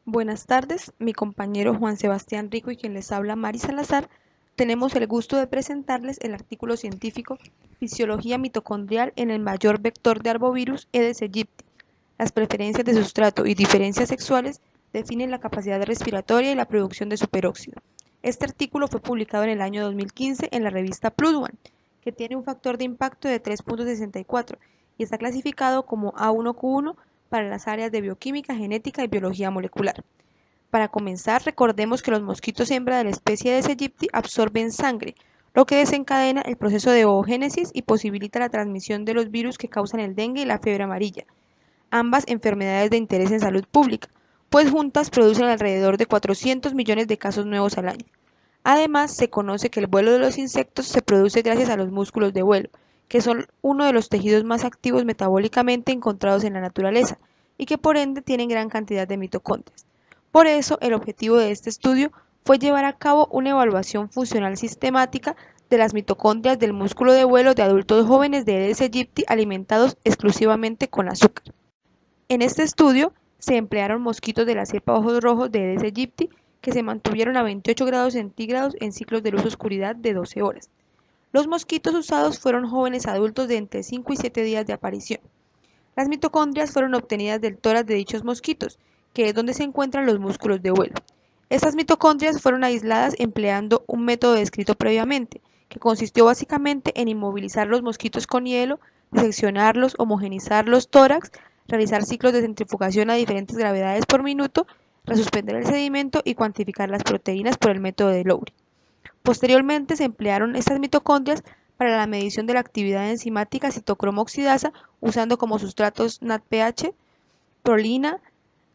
Buenas tardes, mi compañero Juan Sebastián Rico y quien les habla Mari Salazar, tenemos el gusto de presentarles el artículo científico Fisiología mitocondrial en el mayor vector de arbovirus Aedes aegypti. Las preferencias de sustrato y diferencias sexuales definen la capacidad respiratoria y la producción de superóxido. Este artículo fue publicado en el año 2015 en la revista Plus One, que tiene un factor de impacto de 3.64 y está clasificado como A1Q1 para las áreas de bioquímica, genética y biología molecular. Para comenzar, recordemos que los mosquitos hembra de la especie Aedes aegypti absorben sangre, lo que desencadena el proceso de oogénesis y posibilita la transmisión de los virus que causan el dengue y la fiebre amarilla, ambas enfermedades de interés en salud pública, pues juntas producen alrededor de 400 millones de casos nuevos al año. Además, se conoce que el vuelo de los insectos se produce gracias a los músculos de vuelo, que son uno de los tejidos más activos metabólicamente encontrados en la naturaleza y que por ende tienen gran cantidad de mitocondrias. Por eso, el objetivo de este estudio fue llevar a cabo una evaluación funcional sistemática de las mitocondrias del músculo de vuelo de adultos jóvenes de Aedes aegypti alimentados exclusivamente con azúcar. En este estudio se emplearon mosquitos de la cepa ojos rojos de Aedes aegypti que se mantuvieron a 28 grados centígrados en ciclos de luz-oscuridad de 12 horas. Los mosquitos usados fueron jóvenes adultos de entre 5 y 7 días de aparición. Las mitocondrias fueron obtenidas del tórax de dichos mosquitos, que es donde se encuentran los músculos de vuelo. Estas mitocondrias fueron aisladas empleando un método descrito previamente, que consistió básicamente en inmovilizar los mosquitos con hielo, diseccionarlos, homogenizar los tórax, realizar ciclos de centrifugación a diferentes gravedades por minuto, resuspender el sedimento y cuantificar las proteínas por el método de Lowry. Posteriormente se emplearon estas mitocondrias para la medición de la actividad enzimática citocromo oxidasa usando como sustratos NADPH, prolina,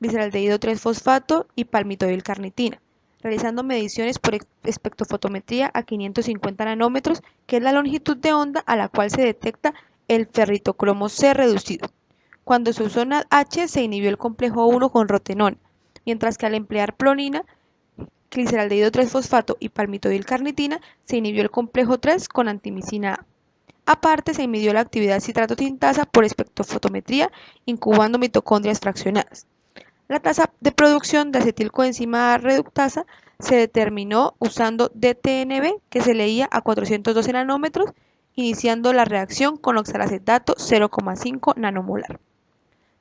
gliceraldehído 3-fosfato y palmitoylcarnitina, realizando mediciones por espectrofotometría a 550 nanómetros, que es la longitud de onda a la cual se detecta el ferritocromo C reducido. Cuando se usó NADH se inhibió el complejo 1 con rotenona, mientras que al emplear prolina, gliceraldehído 3-fosfato y palmitoylcarnitina se inhibió el complejo 3 con antimicina A. Aparte, se midió la actividad citrato-tintasa por espectrofotometría, incubando mitocondrias fraccionadas. La tasa de producción de acetilcoenzima A reductasa se determinó usando DTNB, que se leía a 412 nanómetros, iniciando la reacción con oxalacetato 0,5 nanomolar.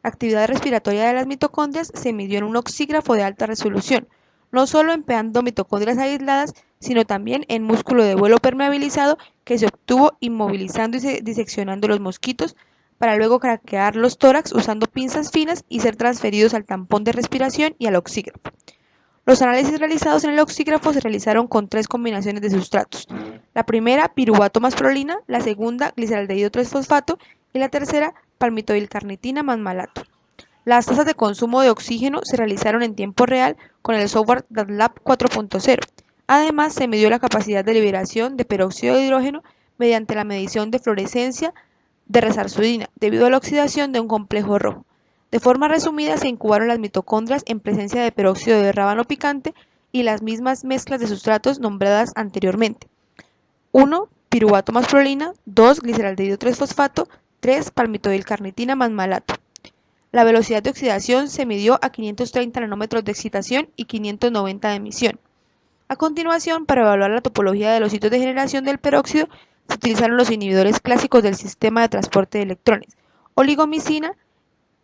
La actividad respiratoria de las mitocondrias se midió en un oxígrafo de alta resolución, no solo empleando mitocondrias aisladas, sino también en músculo de vuelo permeabilizado que se obtuvo inmovilizando y diseccionando los mosquitos para luego craquear los tórax usando pinzas finas y ser transferidos al tampón de respiración y al oxígrafo. Los análisis realizados en el oxígrafo se realizaron con 3 combinaciones de sustratos. La primera, piruvato más prolina, la segunda, gliceraldehído 3-fosfato y la tercera, palmitoylcarnitina más malato. Las tasas de consumo de oxígeno se realizaron en tiempo real con el software DATLAB 4.0. Además, se midió la capacidad de liberación de peróxido de hidrógeno mediante la medición de fluorescencia de resarsudina debido a la oxidación de un complejo rojo. De forma resumida, se incubaron las mitocondrias en presencia de peróxido de rábano picante y las mismas mezclas de sustratos nombradas anteriormente. 1. Piruvato más prolina, 2. Gliceraldehído 3-fosfato, 3. Palmitoylcarnitina más malato. La velocidad de oxidación se midió a 530 nanómetros de excitación y 590 de emisión. A continuación, para evaluar la topología de los sitios de generación del peróxido, se utilizaron los inhibidores clásicos del sistema de transporte de electrones, oligomicina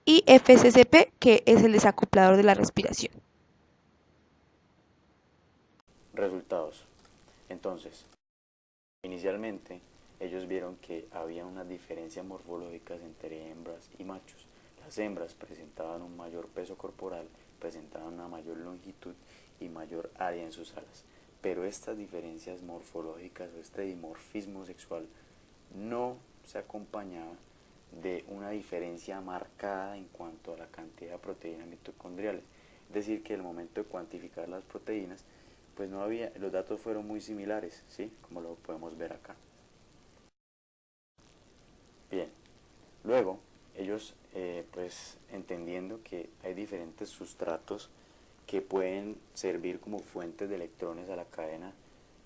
y FCCP, que es el desacoplador de la respiración. Resultados. Entonces, inicialmente ellos vieron que había unas diferencias morfológicas entre hembras y machos. Las hembras presentaban un mayor peso corporal, presentaban una mayor longitud y mayor área en sus alas. Pero estas diferencias morfológicas o este dimorfismo sexual no se acompañaba de una diferencia marcada en cuanto a la cantidad de proteínas mitocondriales. Es decir, que al momento de cuantificar las proteínas, pues no había, los datos fueron muy similares, ¿sí? Como lo podemos ver acá. Bien, luego ellos pues entendiendo que hay diferentes sustratos que pueden servir como fuentes de electrones a la cadena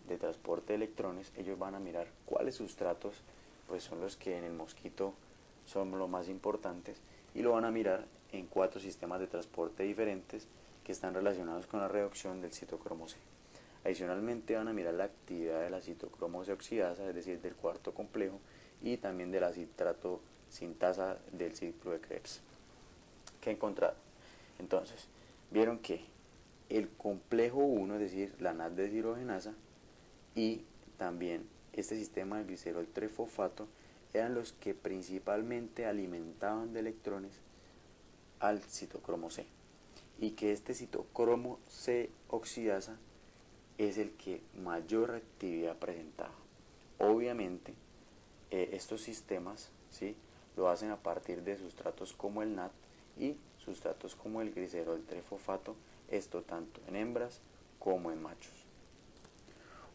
de transporte de electrones, ellos van a mirar cuáles sustratos pues son los que en el mosquito son los más importantes y lo van a mirar en 4 sistemas de transporte diferentes que están relacionados con la reducción del citocromo C. Adicionalmente van a mirar la actividad de la citocromo C oxidasa, es decir, del cuarto complejo, y también de la citrato sintasa del ciclo de Krebs. ¿Qué encontraron? Entonces, vieron que el complejo 1, es decir, la NAT deshidrogenasa, y también este sistema de glicerol trifosfato eran los que principalmente alimentaban de electrones al citocromo C, y que este citocromo C oxidasa es el que mayor actividad presentaba. Obviamente, estos sistemas, ¿sí?, lo hacen a partir de sustratos como el NAT y sustratos como el glicerol trifosfato, esto tanto en hembras como en machos.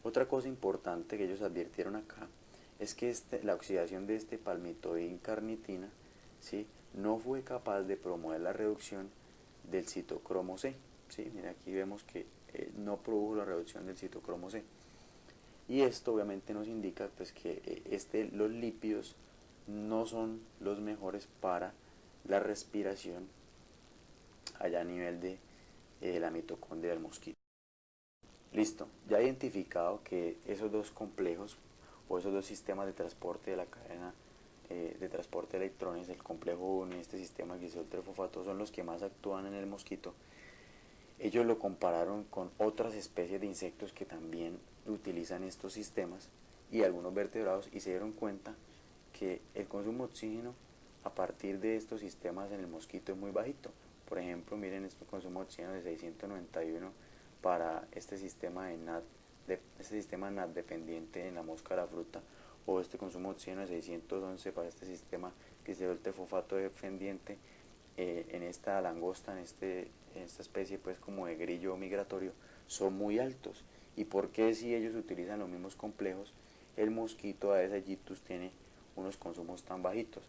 Otra cosa importante que ellos advirtieron acá es que la oxidación de este palmitoidincarnitina, ¿sí?, no fue capaz de promover la reducción del citocromo C. ¿Sí? Mira, aquí vemos que no produjo la reducción del citocromo C. Y esto obviamente nos indica pues, que los lípidos no son los mejores para la respiración allá a nivel de la mitocondria del mosquito. Listo, ya identificado que esos dos complejos o esos dos sistemas de transporte de la cadena de transporte de electrones, el complejo 1 y este sistema glicerol trifosfato son los que más actúan en el mosquito. Ellos lo compararon con otras especies de insectos que también utilizan estos sistemas y algunos vertebrados, y se dieron cuenta que el consumo de oxígeno a partir de estos sistemas en el mosquito es muy bajito. Por ejemplo, miren este consumo de oxígeno de 691 para este sistema NAT dependiente en la mosca de la fruta, o este consumo de oxígeno de 611 para este sistema glicerol trifosfato dependiente en esta langosta, en esta especie pues como de grillo migratorio, son muy altos. ¿Y por qué si ellos utilizan los mismos complejos, el mosquito Aedes aegyptus tiene unos consumos tan bajitos?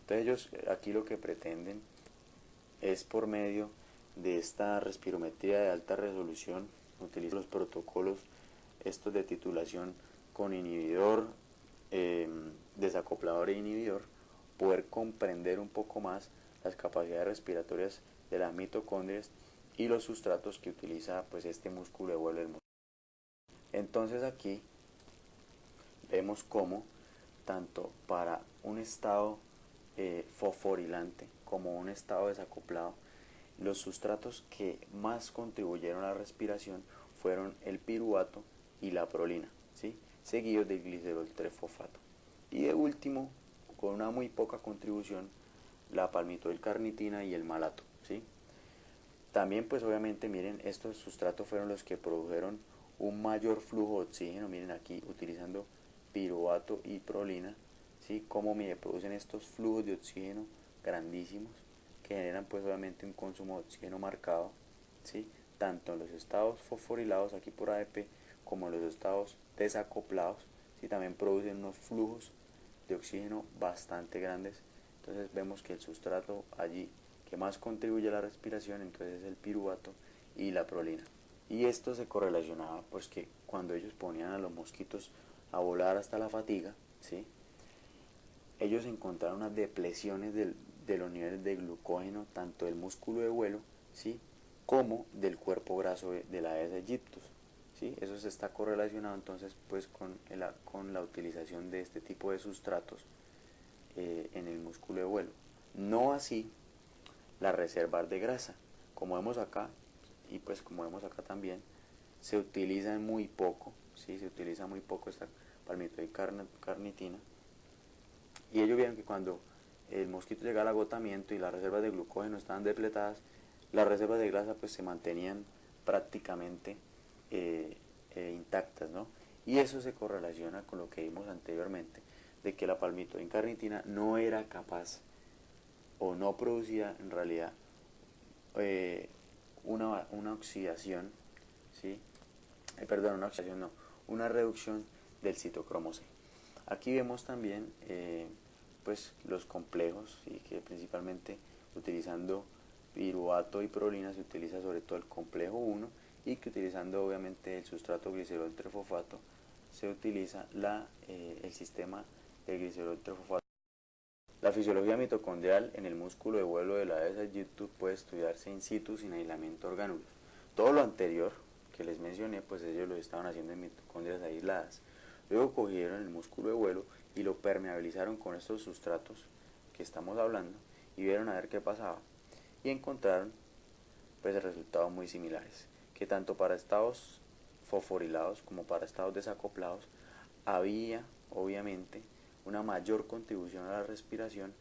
Entonces ellos aquí lo que pretenden es, por medio de esta respirometría de alta resolución, utilizan los protocolos estos de titulación con inhibidor, desacoplador e inhibidor, poder comprender un poco más las capacidades respiratorias de las mitocondrias y los sustratos que utiliza pues este músculo de vuelo del mosquito. Entonces aquí vemos cómo tanto para un estado fosforilante como un estado desacoplado, los sustratos que más contribuyeron a la respiración fueron el piruvato y la prolina, ¿sí?, seguidos del glicerol trifosfato. Y de último, con una muy poca contribución, la palmitoilcarnitina y el malato, ¿sí? También pues obviamente miren, estos sustratos fueron los que produjeron un mayor flujo de oxígeno. Miren aquí utilizando piruvato y prolina, ¿sí?, cómo producen estos flujos de oxígeno grandísimos que generan pues obviamente un consumo de oxígeno marcado, ¿sí?, tanto en los estados fosforilados aquí por ADP como en los estados desacoplados, ¿sí?, también producen unos flujos de oxígeno bastante grandes. Entonces vemos que el sustrato allí que más contribuye a la respiración entonces es el piruvato y la prolina. Y esto se correlacionaba pues que cuando ellos ponían a los mosquitos a volar hasta la fatiga, ¿sí?, ellos encontraron unas depleciones de los niveles de glucógeno tanto del músculo de vuelo, ¿sí?, como del cuerpo graso de la Aedes aegyptus, ¿sí? Eso se está correlacionado entonces pues con la utilización de este tipo de sustratos en el músculo de vuelo. No así las reservas de grasa, como vemos acá, y pues como vemos acá también, se utiliza muy poco, ¿sí?, se utiliza muy poco esta palmitoilcarnitina, y ellos vieron que cuando el mosquito llega al agotamiento y las reservas de glucógeno estaban depletadas, las reservas de grasa pues se mantenían prácticamente intactas, ¿no? Y eso se correlaciona con lo que vimos anteriormente, de que la palmitoilcarnitina no era capaz o no producía en realidad una oxidación, ¿sí? Perdón, una oxidación no, una reducción del citocromo C. Aquí vemos también pues los complejos, ¿sí?, que principalmente utilizando piruvato y prolina se utiliza sobre todo el complejo 1, y que utilizando obviamente el sustrato glicerol trifosfato se utiliza el sistema de glicerol trifosfato. La fisiología mitocondrial en el músculo de vuelo de la Aedes aegypti puede estudiarse in situ sin aislamiento orgánulo. Todo lo anterior que les mencioné, pues ellos lo estaban haciendo en mitocondrias aisladas. Luego cogieron el músculo de vuelo y lo permeabilizaron con estos sustratos que estamos hablando y vieron a ver qué pasaba. Y encontraron pues resultados muy similares, que tanto para estados fosforilados como para estados desacoplados había obviamente una mayor contribución a la respiración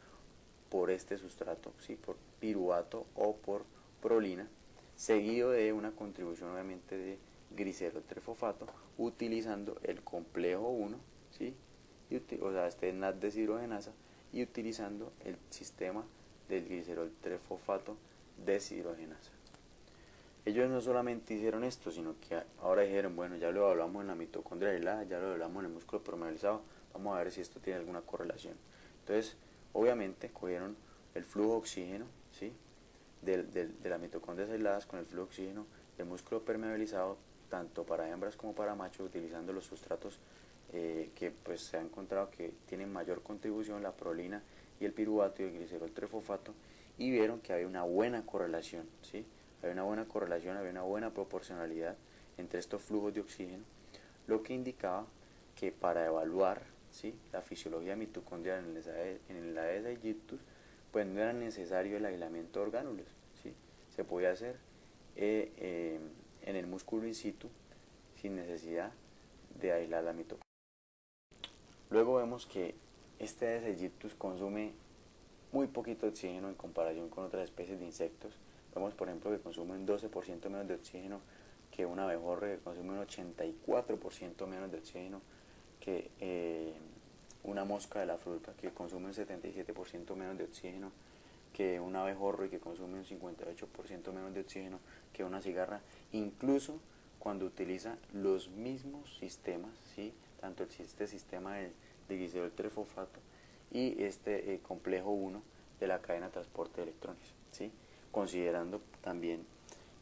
por este sustrato, ¿sí? Por piruvato o por prolina, seguido de una contribución obviamente de glicerol-trefosfato utilizando el complejo 1, ¿sí? O sea, este NAT deshidrogenasa, y utilizando el sistema del glicerol-trefosfato deshidrogenasa. Ellos no solamente hicieron esto, sino que ahora dijeron, bueno, ya lo hablamos en la mitocondria aislada, ya lo hablamos en el músculo permeabilizado, vamos a ver si esto tiene alguna correlación. Entonces, obviamente, cogieron el flujo de oxígeno, ¿sí? de las mitocondrias aisladas con el flujo de oxígeno del músculo permeabilizado, tanto para hembras como para machos, utilizando los sustratos que pues se ha encontrado que tienen mayor contribución, la prolina y el piruvato y el glicerol-trefosfato, y vieron que había una buena correlación, ¿sí? Había una buena correlación, había una buena proporcionalidad entre estos flujos de oxígeno, lo que indicaba que para evaluar, ¿sí?, la fisiología mitocondrial en el Aedes aegypti, pues no era necesario el aislamiento de orgánulos, ¿sí? Se podía hacer en el músculo in situ sin necesidad de aislar la mitocondria. Luego vemos que este Aedes aegypti consume muy poquito oxígeno en comparación con otras especies de insectos. Vemos, por ejemplo, que consume un 12% menos de oxígeno que un abejorro, que consume un 84% menos de oxígeno que una mosca de la fruta, que consume un 77% menos de oxígeno que un abejorro y que consume un 58% menos de oxígeno que una cigarra, incluso cuando utiliza los mismos sistemas, ¿sí? Tanto este sistema de glicerol-trefosfato y este complejo 1 de la cadena de transporte de electrones, ¿sí? Considerando también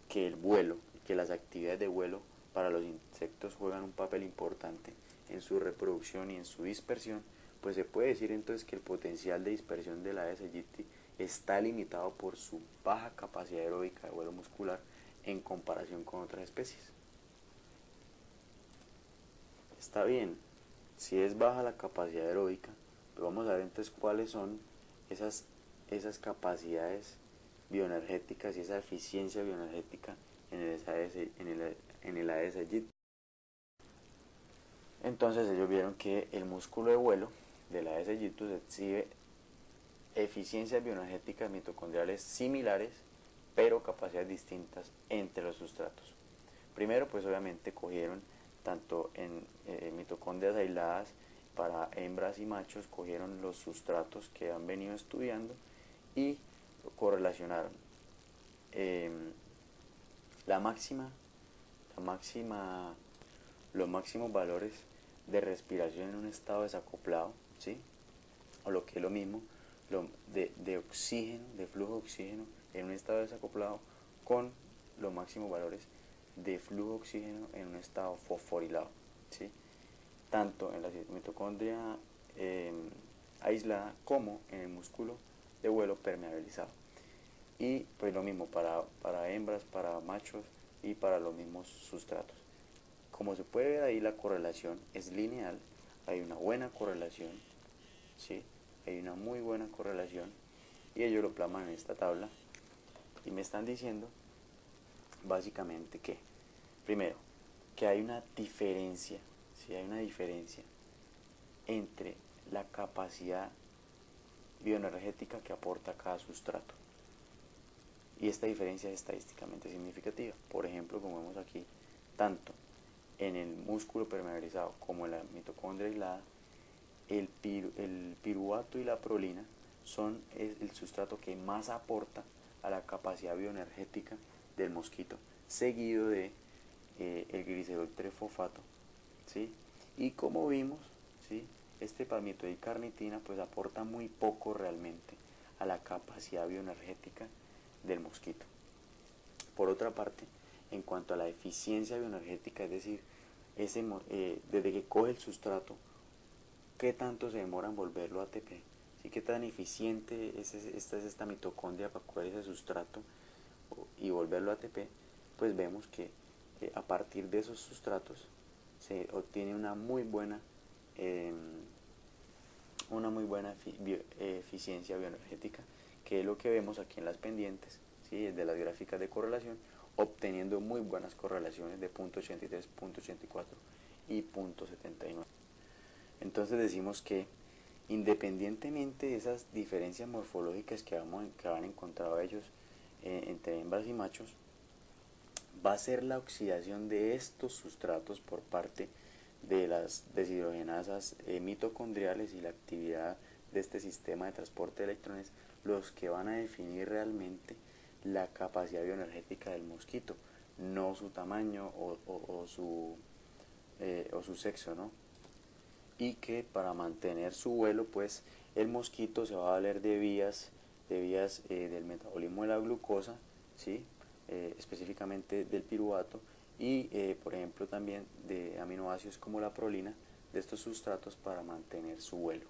que el vuelo, que las actividades de vuelo para los insectos juegan un papel importante en su reproducción y en su dispersión, pues se puede decir entonces que el potencial de dispersión de la Aedes aegypti está limitado por su baja capacidad aeróbica de vuelo muscular en comparación con otras especies. Está bien, si es baja la capacidad aeróbica, pero vamos a ver entonces cuáles son esas capacidades bioenergéticas y esa eficiencia bioenergética en el Aedes aegypti. Entonces ellos vieron que el músculo de vuelo del Aedes aegypti exhibe eficiencias bioenergéticas mitocondriales similares, pero capacidades distintas entre los sustratos. Primero, pues obviamente cogieron tanto en mitocondrias aisladas para hembras y machos, cogieron los sustratos que han venido estudiando y correlacionaron la máxima, los máximos valores de respiración en un estado desacoplado, ¿sí? O lo que es lo mismo, de oxígeno, de flujo de oxígeno en un estado desacoplado con los máximos valores de flujo de oxígeno en un estado fosforilado, ¿sí? Tanto en la mitocondria aislada como en el músculo de vuelo permeabilizado. Y pues lo mismo para hembras, para machos y para los mismos sustratos. Como se puede ver ahí, la correlación es lineal, hay una buena correlación, ¿sí? Hay una muy buena correlación y ellos lo plasman en esta tabla y me están diciendo básicamente que, primero, que hay una diferencia, ¿sí? Hay una diferencia entre la capacidad bioenergética que aporta cada sustrato. Y esta diferencia es estadísticamente significativa. Por ejemplo, como vemos aquí, tanto en el músculo permeabilizado como en la mitocondria aislada, el piruvato y la prolina son el sustrato que más aporta a la capacidad bioenergética del mosquito, seguido de el glicerol-trefosfato, ¿sí? Y como vimos, ¿sí?, este palmitoicarnitina pues aporta muy poco realmente a la capacidad bioenergética del mosquito. Por otra parte, en cuanto a la eficiencia bioenergética, es decir, desde que coge el sustrato, ¿qué tanto se demora en volverlo ATP? ¿Sí? ¿Qué tan eficiente es esta mitocondria para coger ese sustrato y volverlo ATP? Pues vemos que a partir de esos sustratos se obtiene una muy buena eficiencia bioenergética, que es lo que vemos aquí en las pendientes, ¿sí? De las gráficas de correlación, obteniendo muy buenas correlaciones de 0.83, 0.84 y 0.79. Entonces decimos que independientemente de esas diferencias morfológicas que van a encontrar ellos entre hembras y machos, va a ser la oxidación de estos sustratos por parte de las deshidrogenasas mitocondriales y la actividad de este sistema de transporte de electrones los que van a definir realmente la capacidad bioenergética del mosquito, no su tamaño o su sexo, ¿no? Y que para mantener su vuelo, pues el mosquito se va a valer de vías del metabolismo de la glucosa, ¿sí? Específicamente del piruvato y por ejemplo también de aminoácidos como la prolina, de estos sustratos para mantener su vuelo.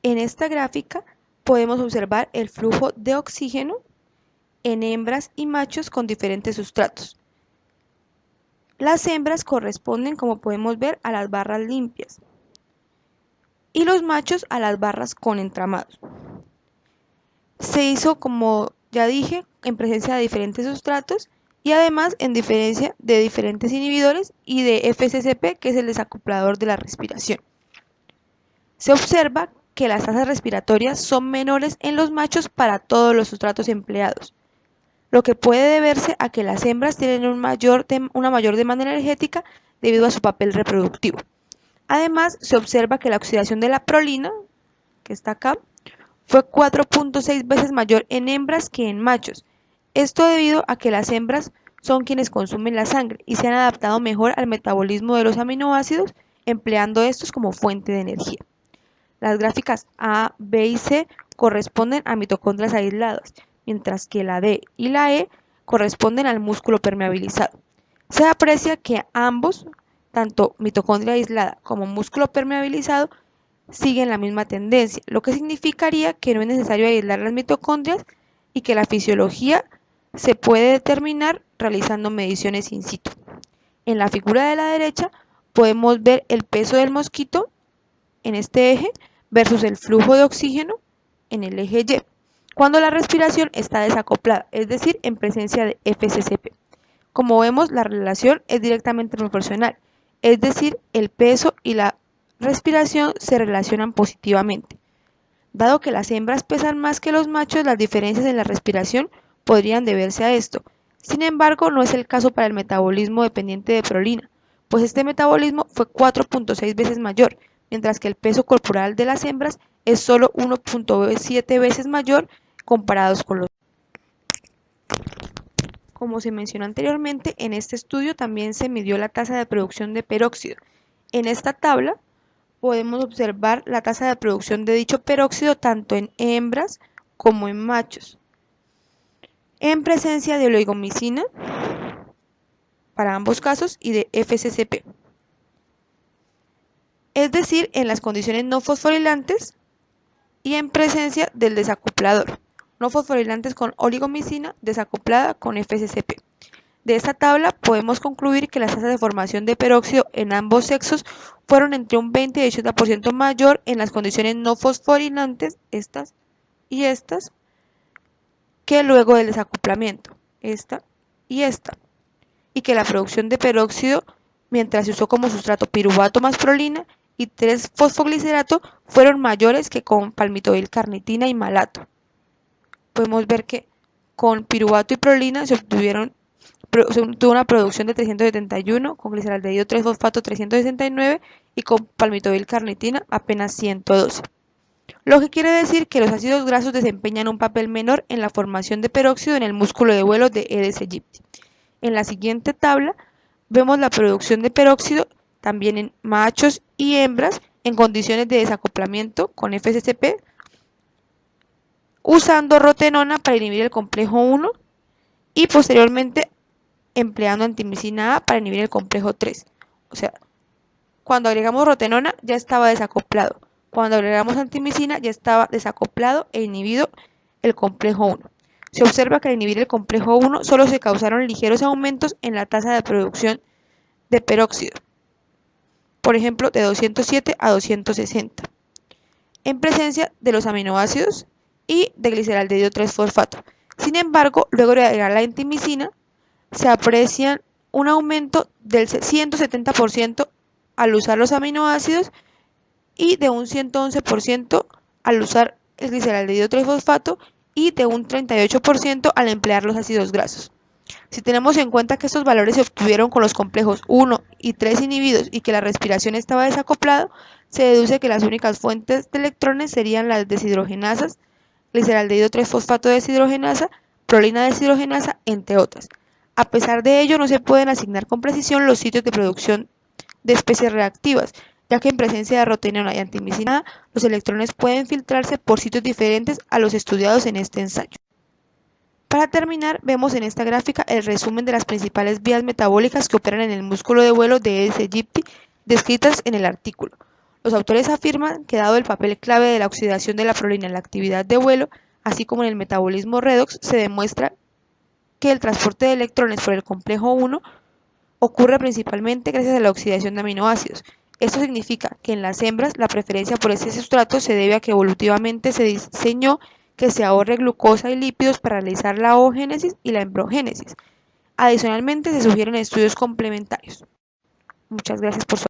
En esta gráfica podemos observar el flujo de oxígeno en hembras y machos con diferentes sustratos. Las hembras corresponden, como podemos ver, a las barras limpias y los machos a las barras con entramados. Se hizo, como ya dije, en presencia de diferentes sustratos y además en diferencia de diferentes inhibidores y de FSCP, que es el desacoplador de la respiración. Se observa que las tasas respiratorias son menores en los machos para todos los sustratos empleados, lo que puede deberse a que las hembras tienen una mayor demanda energética debido a su papel reproductivo. Además, se observa que la oxidación de la prolina, que está acá, fue 4.6 veces mayor en hembras que en machos. Esto debido a que las hembras son quienes consumen la sangre y se han adaptado mejor al metabolismo de los aminoácidos, empleando estos como fuente de energía. Las gráficas A, B y C corresponden a mitocondrias aisladas, mientras que la D y la E corresponden al músculo permeabilizado. Se aprecia que ambos, tanto mitocondria aislada como músculo permeabilizado, siguen la misma tendencia, lo que significaría que no es necesario aislar las mitocondrias y que la fisiología se puede determinar realizando mediciones in situ. En la figura de la derecha podemos ver el peso del mosquito en este eje versus el flujo de oxígeno en el eje Y, cuando la respiración está desacoplada, es decir, en presencia de FSCP. Como vemos, la relación es directamente proporcional, es decir, el peso y la respiración se relacionan positivamente. Dado que las hembras pesan más que los machos, las diferencias en la respiración podrían deberse a esto. Sin embargo, no es el caso para el metabolismo dependiente de prolina, pues este metabolismo fue 4.6 veces mayor, mientras que el peso corporal de las hembras es solo 1.7 veces mayor comparados con los. Como se mencionó anteriormente, en este estudio también se midió la tasa de producción de peróxido. En esta tabla podemos observar la tasa de producción de dicho peróxido tanto en hembras como en machos, en presencia de oligomicina para ambos casos y de FSCP, es decir, en las condiciones no fosforilantes y en presencia del desacoplador, no fosforilantes con oligomicina desacoplada con FSCP. De esta tabla podemos concluir que las tasas de formación de peróxido en ambos sexos fueron entre un 20 y 80% mayor en las condiciones no fosforilantes, estas y estas, que luego del desacoplamiento, esta y esta, y que la producción de peróxido, mientras se usó como sustrato piruvato más prolina y 3-fosfoglicerato, fueron mayores que con palmitoil-carnitina y malato. Podemos ver que con piruvato y prolina se tuvo una producción de 371, con gliceraldehído 3-fosfato 369 y con palmitoil-carnitina apenas 112. Lo que quiere decir que los ácidos grasos desempeñan un papel menor en la formación de peróxido en el músculo de vuelo de Aedes aegypti. En la siguiente tabla vemos la producción de peróxido también en machos y hembras en condiciones de desacoplamiento con FSCP, usando rotenona para inhibir el complejo 1 y posteriormente empleando antimicina A para inhibir el complejo 3. O sea, Cuando agregamos rotenona ya estaba desacoplado. Cuando agregamos antimicina ya estaba desacoplado e inhibido el complejo 1. Se observa que al inhibir el complejo 1 solo se causaron ligeros aumentos en la tasa de producción de peróxido, por ejemplo de 207 a 260, en presencia de los aminoácidos y de gliceraldehído 3-fosfato. Sin embargo, luego de agregar la antimicina, se aprecia un aumento del 170% al usar los aminoácidos y de un 111% al usar el gliceraldehído 3-fosfato y de un 38% al emplear los ácidos grasos. Si tenemos en cuenta que estos valores se obtuvieron con los complejos 1 y 3 inhibidos y que la respiración estaba desacoplado, se deduce que las únicas fuentes de electrones serían las deshidrogenasas, gliceraldehído 3-fosfato deshidrogenasa, prolina deshidrogenasa, entre otras. A pesar de ello, no se pueden asignar con precisión los sitios de producción de especies reactivas, ya que en presencia de rotenona y antimicina, los electrones pueden filtrarse por sitios diferentes a los estudiados en este ensayo. Para terminar, vemos en esta gráfica el resumen de las principales vías metabólicas que operan en el músculo de vuelo de Aedes aegypti descritas en el artículo. Los autores afirman que dado el papel clave de la oxidación de la prolina en la actividad de vuelo, así como en el metabolismo redox, se demuestra que el transporte de electrones por el complejo 1 ocurre principalmente gracias a la oxidación de aminoácidos. Esto significa que en las hembras la preferencia por este sustrato se debe a que evolutivamente se diseñó que se ahorre glucosa y lípidos para realizar la oogénesis y la embriogénesis. Adicionalmente, se sugieren estudios complementarios. Muchas gracias por su